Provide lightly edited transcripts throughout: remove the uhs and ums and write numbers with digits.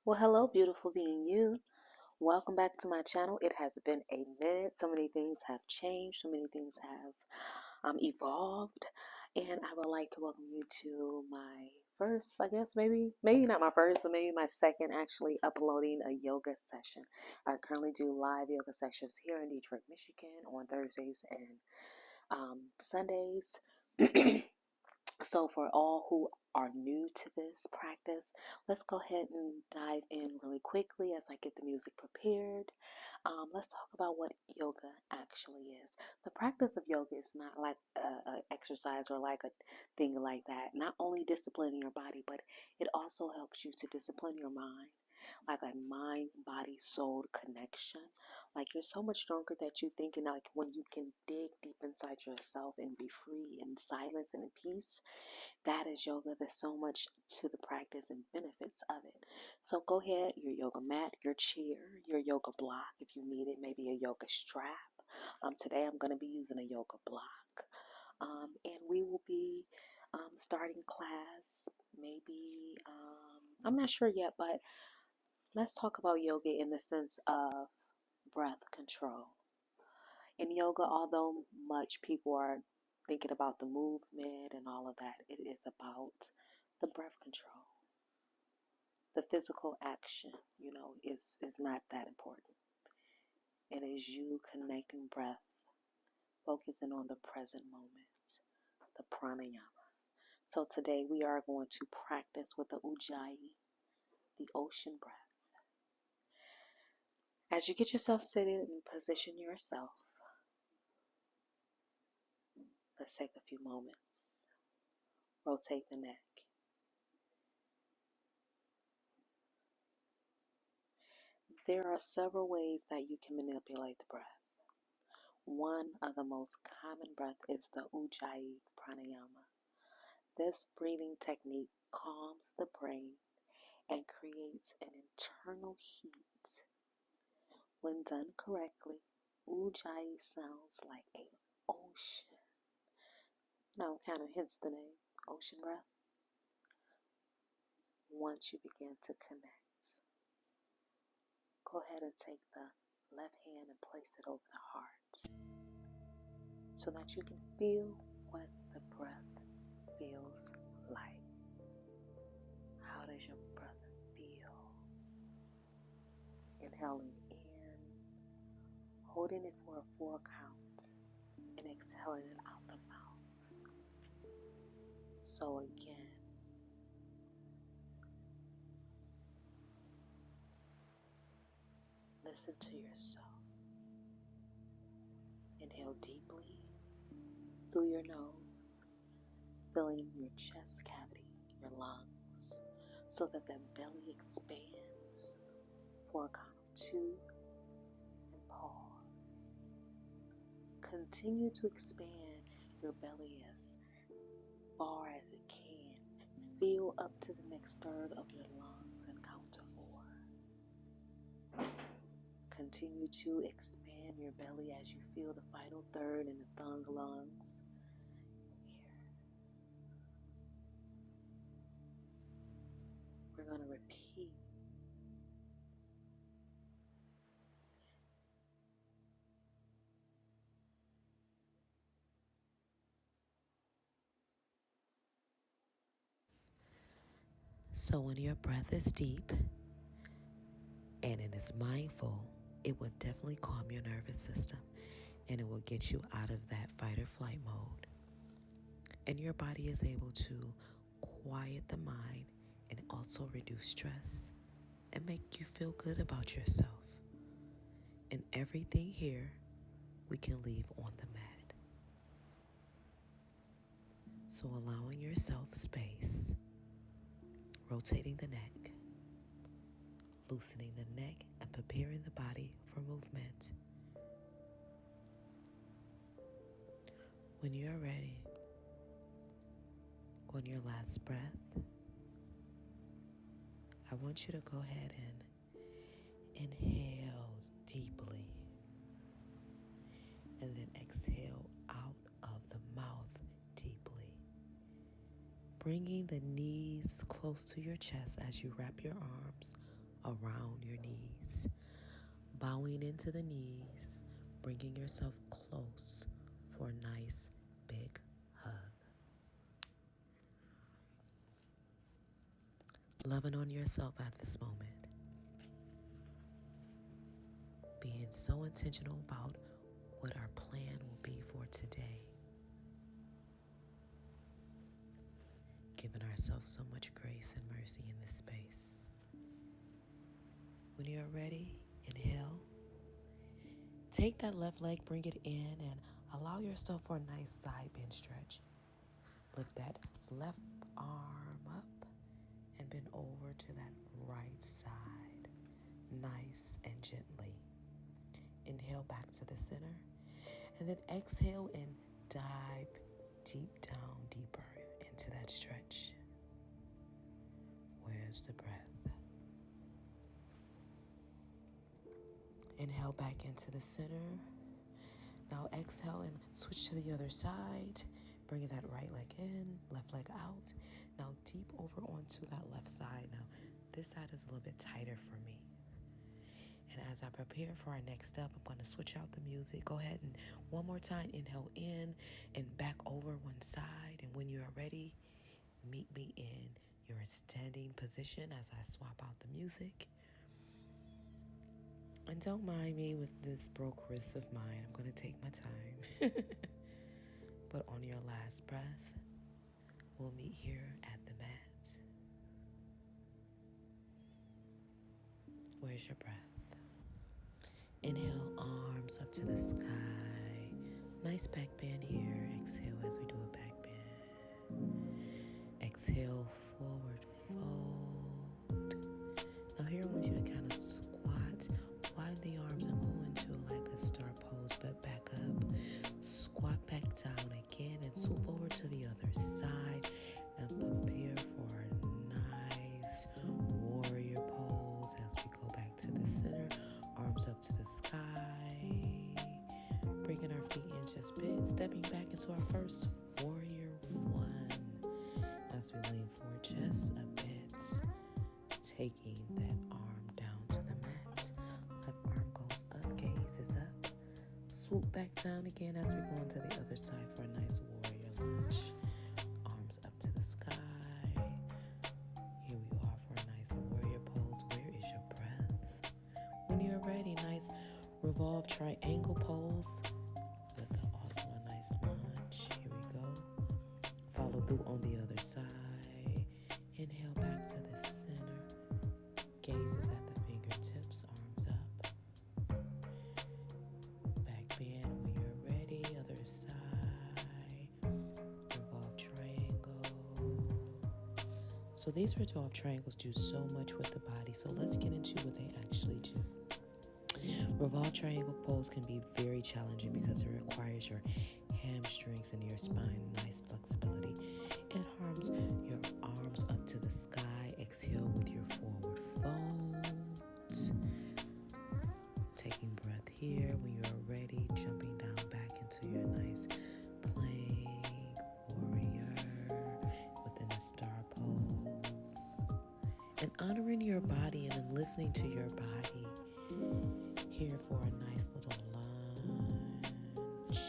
Well, hello, beautiful being you. Welcome back to my channel. It has been a minute. So many things have changed. So many things have evolved. And I would like to welcome you to my first, I guess, maybe not my first, but maybe my second actually uploading a yoga session. I currently do live yoga sessions here in Detroit, Michigan on Thursdays and Sundays. So for all who are new to this practice, let's go ahead and dive in really quickly as I get the music prepared. Let's talk about what yoga actually is. The practice of yoga is not like a exercise or like a thing like that. Not only disciplining your body, but it also helps you to discipline your mind. Like a mind, body, soul connection. Like you're so much stronger that you think, and like when you can dig deep inside yourself and be free in silence and in peace, that is yoga. There's so much to the practice and benefits of it. So go ahead, your yoga mat, your chair, your yoga block if you need it, maybe a yoga strap. Today I'm going to be using a yoga block. And we will be starting class maybe, I'm not sure yet, but let's talk about yoga in the sense of breath control. In yoga, although much people are thinking about the movement and all of that, it is about the breath control. The physical action, is not that important. It is you connecting breath, focusing on the present moment, the pranayama. So today we are going to practice with the ujjayi, the ocean breath. As you get yourself seated and position yourself, let's take a few moments. Rotate the neck. There are several ways that you can manipulate the breath. One of the most common breath is the ujjayi pranayama. This breathing technique calms the brain and creates an internal heat. When done correctly, ujjayi sounds like an ocean. Now, kind of hence the name, ocean breath. Once you begin to connect, go ahead and take the left hand and place it over the heart so that you can feel what the breath feels like. How does your breath feel? Inhaling in, holding it for a 4 count, and exhaling it out the mouth. So again, listen to yourself. Inhale deeply through your nose, filling your chest cavity, your lungs, so that the belly expands for a count of 2 and pause. Continue to expand your belly as far as it can. Fill up to the next third of your lungs and count to 4. Continue to expand your belly as you feel the final third in the third lungs. Here. We're going to repeat. So when your breath is deep and it is mindful, it will definitely calm your nervous system and it will get you out of that fight or flight mode. And your body is able to quiet the mind and also reduce stress and make you feel good about yourself. And everything here we can leave on the mat. So allowing yourself space, rotating the neck, loosening the neck and preparing the body for movement. When you're ready, on your last breath, I want you to go ahead and inhale deeply and then exhale out of the mouth deeply. Bringing the knees close to your chest as you wrap your arms around your knees. Bowing into the knees, bringing yourself close for a nice big hug. Loving on yourself at this moment. Being so intentional about what our plan will be for today. Giving ourselves so much grace and mercy in this space. When you're ready, inhale. Take that left leg, bring it in, and allow yourself for a nice side bend stretch. Lift that left arm up and bend over to that right side, nice and gently. Inhale back to the center, and then exhale and dive down deeper into that stretch. Where's the breath? Inhale back into the center. Now exhale and switch to the other side. Bring that right leg in, left leg out. Now deep over onto that left side. Now this side is a little bit tighter for me. And as I prepare for our next step, I'm going to switch out the music. Go ahead and one more time, inhale in and back over one side. And when you are ready, meet me in your standing position as I swap out the music. And don't mind me with this broke wrist of mine. I'm going to take my time. But on your last breath, we'll meet here at the mat. Where's your breath? Inhale, arms up to the sky. Nice back bend here. Exhale as we do a back bend. Exhale, forward fold. Now here I want you to kind of squat. Widen the arms and go into like a star pose, but back up. Squat back down again and swoop over to the other side and prepare for a nice warrior pose as we go back to the center. Arms up to the sky. Bringing our feet in just a bit. Stepping back into our first warrior one as we lean forward just a bit. Taking that arm down to the mat. Left arm goes up, gaze is up. Swoop back down again as we go onto the other side for a nice warrior lunge. Arms up to the sky. Here we are for a nice warrior pose. Where is your breath? When you're ready, nice revolve triangle pose with also a nice lunge. Here we go. Follow through on the other side. Inhale back to the center. Gazes at the fingertips, arms up. Back bend when you're ready. Other side. Revolve triangle. So these revolve triangles do so much with the body. So let's get into what they actually do. Revolve triangle pose can be very challenging because it requires your hamstrings and your spine nice flexibility. It harms your arms up to the sky. Exhale with your forward fold. Taking breath here. When you're ready, jumping down back into your nice plank warrior within a star pose. And honoring your body and then listening to your body. Here for a nice little lunge.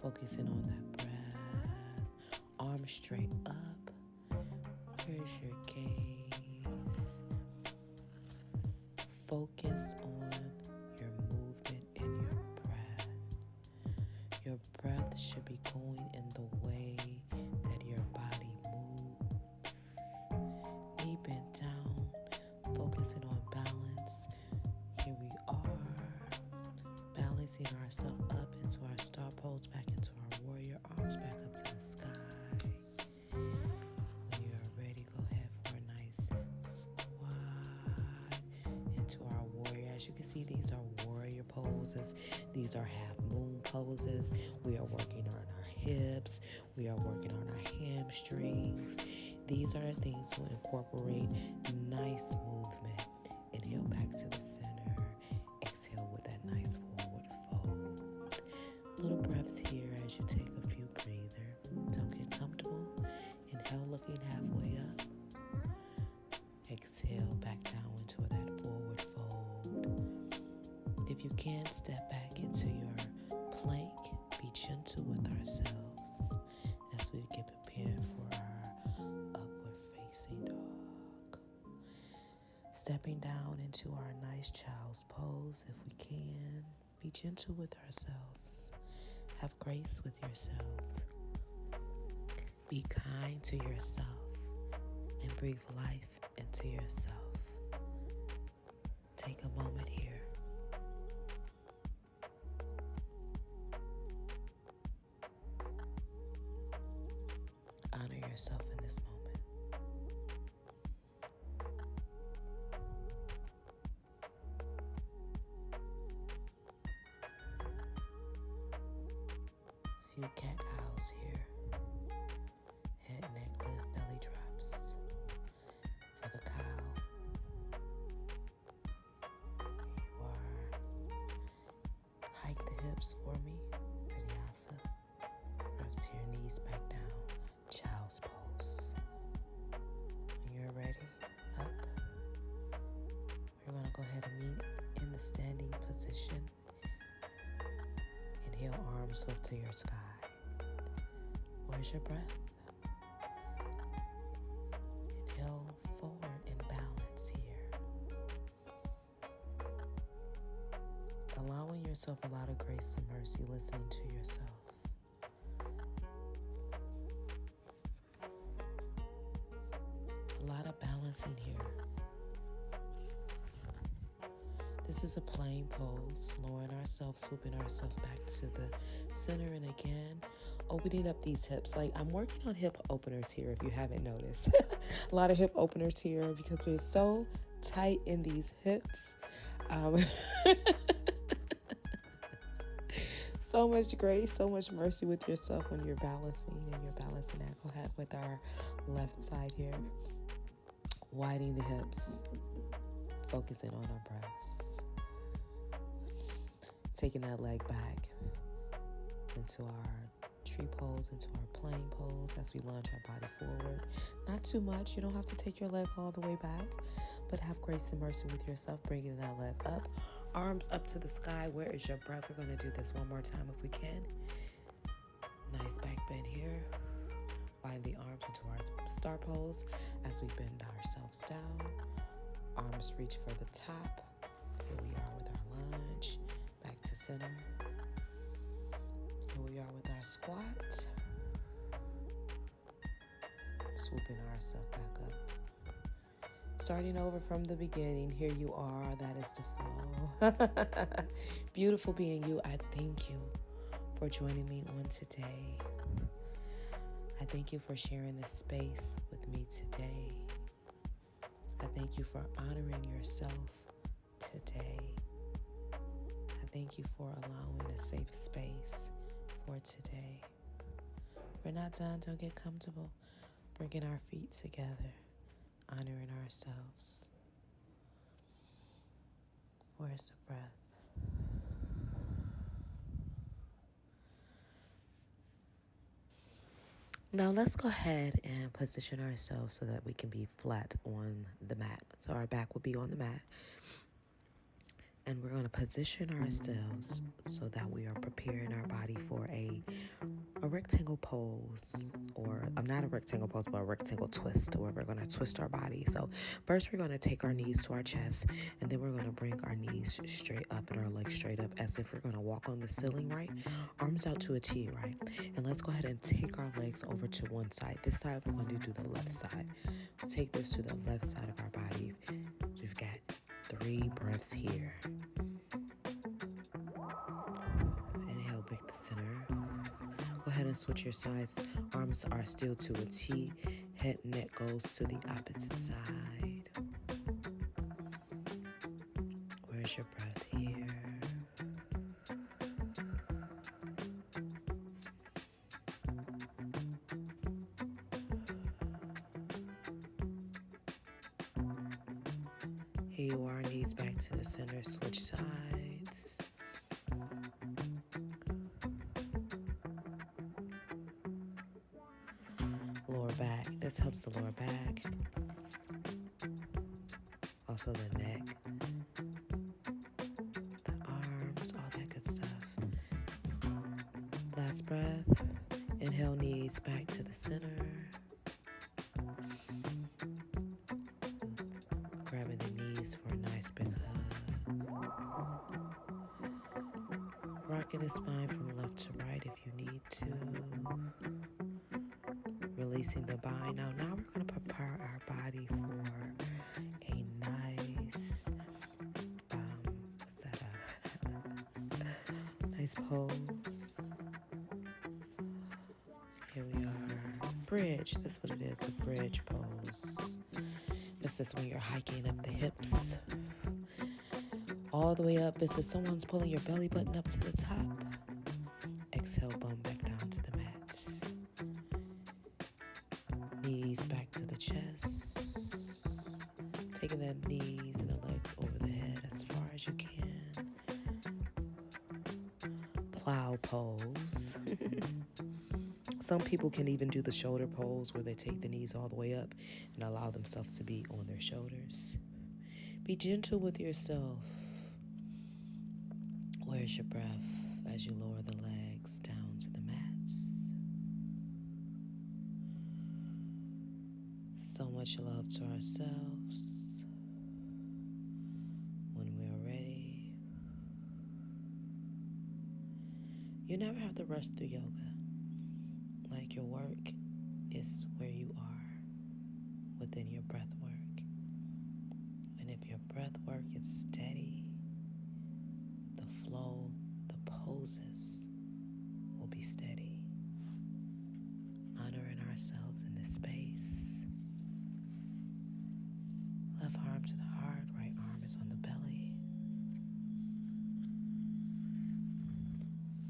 Focusing on that breath. Arms straight up. Where's your gaze? Focus on your movement and your breath. Your breath should be going in the way that your body moves. Knee bent down. Focusing on balance. Here we are, balancing ourselves up into our star pose, back into our warrior, arms back up to the sky. When you're ready, go ahead for a nice squat into our warrior. As you can see, these are warrior poses. These are half moon poses. We are working on our hips. We are working on our hamstrings. These are the things to incorporate nice movement. Inhale back to the center. Exhale with that nice forward fold. Little breaths here as you take a few breathers. Don't get comfortable. Inhale looking halfway up. Exhale back down into that you can, step back into your plank. Be gentle with ourselves as we get prepared for our upward facing dog. Stepping down into our nice child's pose if we can. Be gentle with ourselves. Have grace with yourselves. Be kind to yourself and breathe life into yourself. Take a moment here. Honor yourself in this moment. Few cat cows here. Head, neck, lift, belly drops. For the cow, you are. Hike the hips for me. Vinyasa. Rest your knees back down. Child's pose. When you're ready, up. We're going to go ahead and meet in the standing position. Inhale, arms lift to your sky. Where's your breath? Inhale forward in balance here. Allowing yourself a lot of grace and mercy, listening to yourself. A lot of balancing here. This is a plank pose, lowering ourselves, swooping ourselves back to the center, and again, opening up these hips. Like, I'm working on hip openers here, if you haven't noticed. A lot of hip openers here because we're so tight in these hips. So much grace, so much mercy with yourself when you're balancing, and you're balancing that. Go ahead with our left side here. Widening the hips, focusing on our breaths. Taking that leg back into our tree pose, into our plank pose as we launch our body forward. Not too much. You don't have to take your leg all the way back, but have grace and mercy with yourself, bringing that leg up. Arms up to the sky. Where is your breath? We're going to do this one more time if we can. Nice back bend here. Widen the arms into our star pose as we bend ourselves down. Arms reach for the top. Here we are with our lunge. Back to center. Here we are with our squat. Swooping ourselves back up. Starting over from the beginning. Here you are. That is the flow. Beautiful being you. I thank you for joining me on today. I thank you for sharing this space with me today. I thank you for honoring yourself today. I thank you for allowing a safe space for today. We're not done. Don't get comfortable. Bringing our feet together, honoring ourselves. Where's the breath? Now let's go ahead and position ourselves so that we can be flat on the mat. So our back will be on the mat. And we're going to position ourselves so that we are preparing our body for a rectangle pose, or not a rectangle pose, but a rectangle twist, where we're going to twist our body. So first we're going to take our knees to our chest, and then we're going to bring our knees straight up and our legs straight up as if we're going to walk on the ceiling, right? Arms out to a T, right? And let's go ahead and take our legs over to one side. This side we're going to do the left side. Take this to the left side of our body. We've got 3 breaths here. Inhale, break the center. Go ahead and switch your sides. Arms are still to a T. Head and neck goes to the opposite side. Where's your breath here? Here you are, knees back to the center, switch sides. Lower back, this helps the lower back. Also the neck, the arms. Last breath. Inhale, knees back to the center. Grabbing the knees for a nice big hug. Rocking the spine from left to right if you need to. Releasing the bind. Now we're going to prepare our body for a nice, what's that? Nice pose. Here we are. Bridge. That's what it is, a bridge pose. This is when you're hiking up the hips. All the way up as if someone's pulling your belly button up to the top. Exhale, bum back down to the mat. Knees back to the chest. Taking the knees and the legs over the head as far as you can. Plow pose. Some people can even do the shoulder pose where they take the knees all the way up and allow themselves to be on their shoulders. Be gentle with yourself. Where's your breath as you lower the legs down to the mats? So much love to ourselves. When we are ready, you never have to rush through yoga. Like your work is where you are within your breath work. And if your breath work is steady, the flow, the poses will be steady. Honoring ourselves in this space. Left arm to the heart, right arm is on the belly.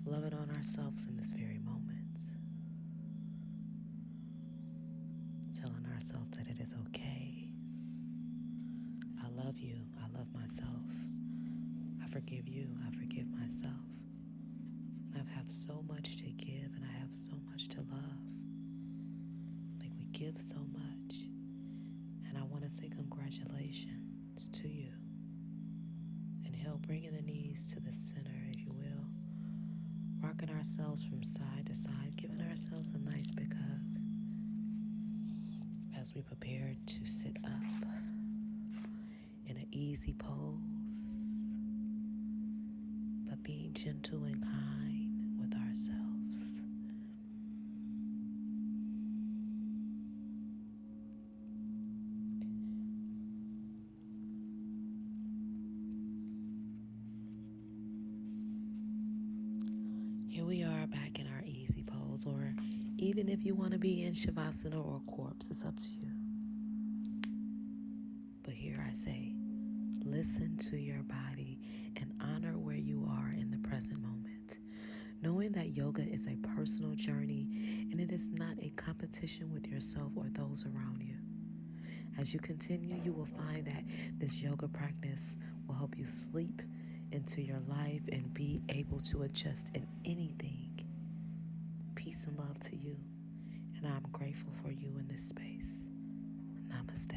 Loving on ourselves in this very moment. Telling ourselves that it is okay. I love you. I love myself. I forgive you. I forgive myself. And I have so much to give and I have so much to love. Like we give so much. And I want to say congratulations to you. Inhale, bringing the knees to the center, if you will. Rocking ourselves from side to side, giving ourselves a nice big hug. As we prepare to sit up in an easy pose, but being gentle and kind with ourselves. Here we are back in our easy pose, or even if you want to be in Shavasana or corpse, it's up to you. But here I say, listen to your body and honor where you are in the present moment. Knowing that yoga is a personal journey and it is not a competition with yourself or those around you. As you continue, you will find that this yoga practice will help you sleep into your life and be able to adjust in anything. Peace and love to you. And I'm grateful for you in this space. Namaste.